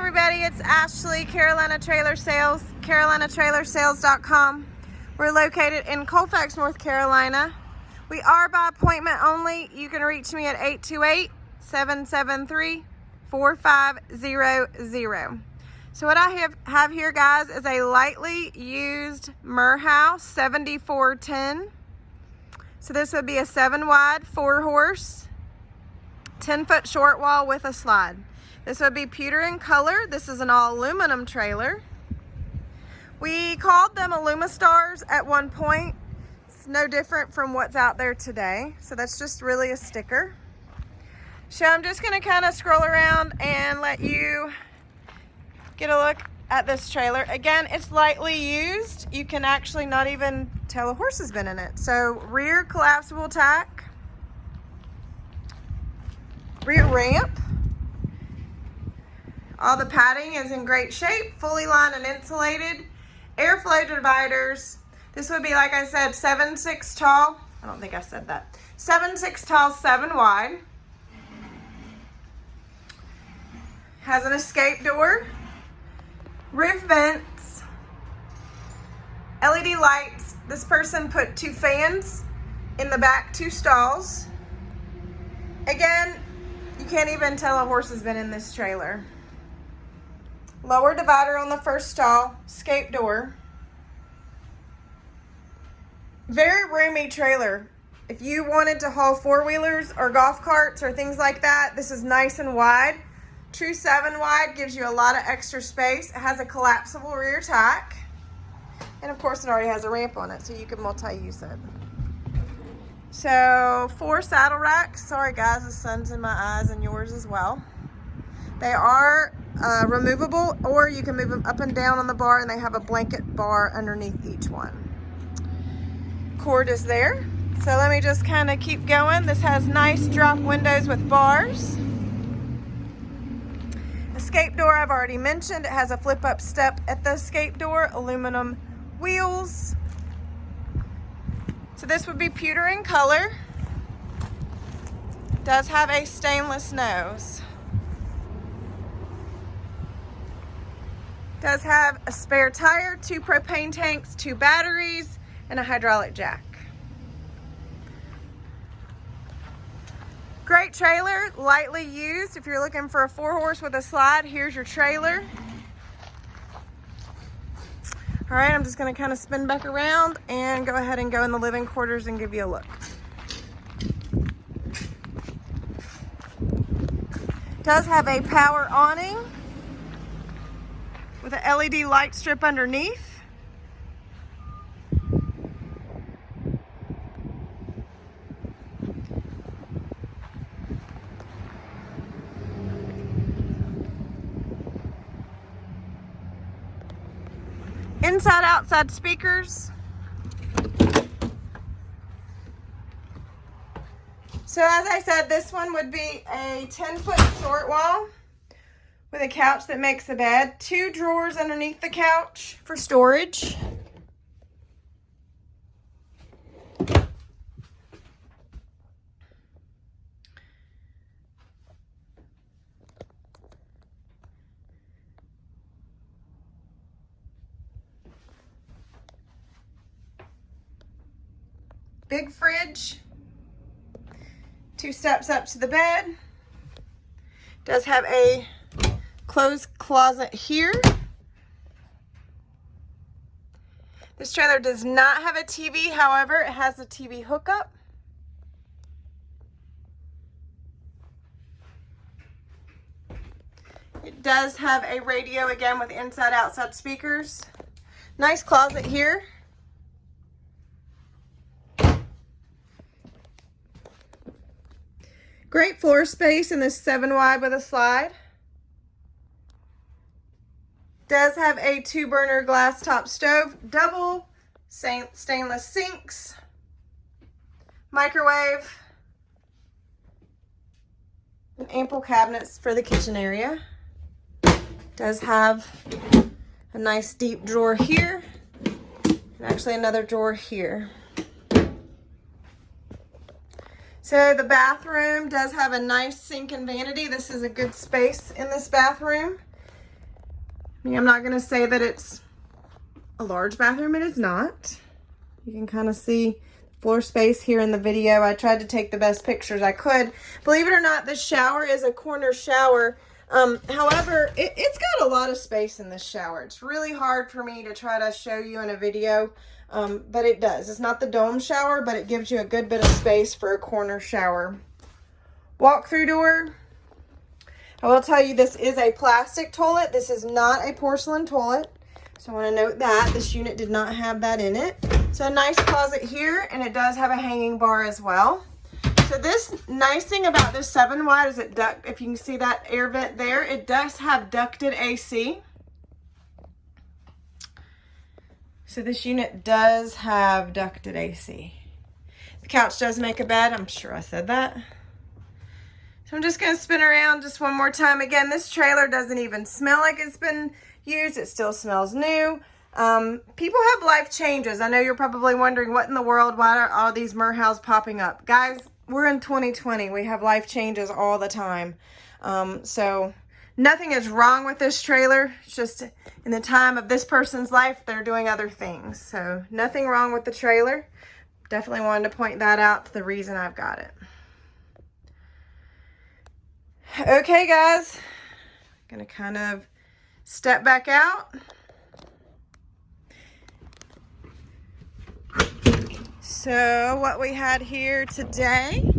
everybody, it's Ashley, Carolina Trailer Sales, carolinatrailersales.com. We're located in Colfax, North Carolina. We are by appointment only. You can reach me at 828-773-4500. So what I have here, guys, is a lightly used Merhow 7410. So this would be a 7-wide, 4-horse, 10-foot short wall with a slide. This would be pewter in color. This is an all aluminum trailer. We called them Alumastars at one point. It's no different from what's out there today. So that's just really a sticker. So I'm just gonna kind of scroll around and let you get a look at this trailer. Again, it's lightly used. You can actually not even tell a horse has been in it. So rear collapsible tack, rear ramp. All the padding is in great shape, fully lined and insulated. Airflow dividers. This would be, like I said, 7'6" tall. I don't think I said that. 7'6" tall, 7 wide. Has an escape door. Roof vents. LED lights. This person put 2 fans in the back, 2 stalls. Again, you can't even tell a horse has been in this trailer. Lower divider on the first stall, escape door. Very roomy trailer. If you wanted to haul 4-wheelers or golf carts or things like that, this is nice and wide. True 7 wide, gives you a lot of extra space. It has a collapsible rear tack. And of course it already has a ramp on it, so you can multi-use it. So 4 saddle racks. Sorry guys, the sun's in my eyes and yours as well. They are removable, or you can move them up and down on the bar, and they have a blanket bar underneath each one. Cord is there. So let me just kind of keep going. This has nice drop windows with bars. Escape door I've already mentioned. It has a flip up step at the escape door, aluminum wheels. So this would be pewter in color. Does have a stainless nose. Does have a spare tire, 2 propane tanks, 2 batteries, and a hydraulic jack. Great trailer, lightly used. If you're looking for a 4-horse with a slide, here's your trailer. All right, I'm just gonna kind of spin back around and go ahead and go in the living quarters and give you a look. Does have a power awning with an LED light strip underneath. Inside outside speakers. So as I said, this one would be a 10-foot short wall with a couch that makes a bed, 2 drawers underneath the couch for storage. Big fridge, 2 steps up to the bed. Does have a closed closet here. This trailer does not have a TV, however, it has a TV hookup. It does have a radio, again, with inside outside speakers. Nice closet here. Great floor space in this 7 wide with a slide. Does have a 2-burner glass top stove, double stainless sinks, microwave, and ample cabinets for the kitchen area. Does have a nice deep drawer here, and actually another drawer here. So the bathroom does have a nice sink and vanity. This is a good space in this bathroom. I mean, I'm not gonna say that it's a large bathroom, it is not. You can kind of see floor space here in the video. I tried to take the best pictures I could. Believe it or not, this shower is a corner shower. However, it's got a lot of space in this shower. It's really hard for me to try to show you in a video, but it does. It's not the dome shower, but it gives you a good bit of space for a corner shower. Walk-through door. I will tell you, this is a plastic toilet. This is not a porcelain toilet. So I want to note that this unit did not have that in it. So a nice closet here, and it does have a hanging bar as well. So this nice thing about this 7 wide is if you can see that air vent there, it does have ducted AC. So this unit does have ducted AC. The couch does make a bed. I'm sure I said that. So I'm just going to spin around just one more time. Again, this trailer doesn't even smell like it's been used. It still smells new. People have life changes. I know you're probably wondering, what in the world, why are all these Merhows popping up? Guys, we're in 2020. We have life changes all the time. So nothing is wrong with this trailer. It's just in the time of this person's life, they're doing other things. So nothing wrong with the trailer. Definitely wanted to point that out, to the reason I've got it. Okay, guys, I'm gonna kind of step back out. So what we had here today,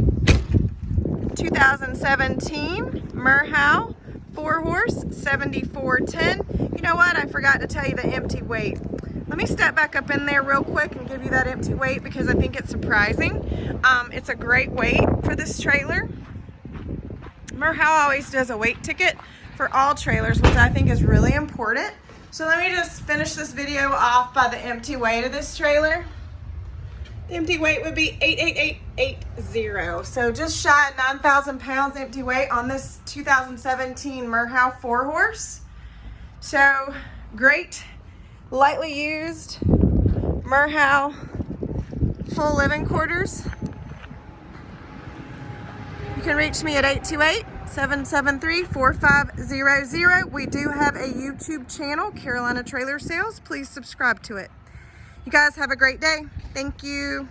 2017 Merhow 4-horse 7410. You know what? I forgot to tell you the empty weight. Let me step back up in there real quick and give you that empty weight, because I think it's surprising. It's a great weight for this trailer. Merhow always does a weight ticket for all trailers, which I think is really important. So let me just finish this video off by the empty weight of this trailer. The empty weight would be 88880. So just shy at 9,000 pounds empty weight on this 2017 Merhow 4-horse. So great, lightly used Merhow full living quarters. You can reach me at 828-773-4500. We do have a YouTube channel, Carolina Trailer Sales. Please subscribe to it. You guys have a great day. Thank you.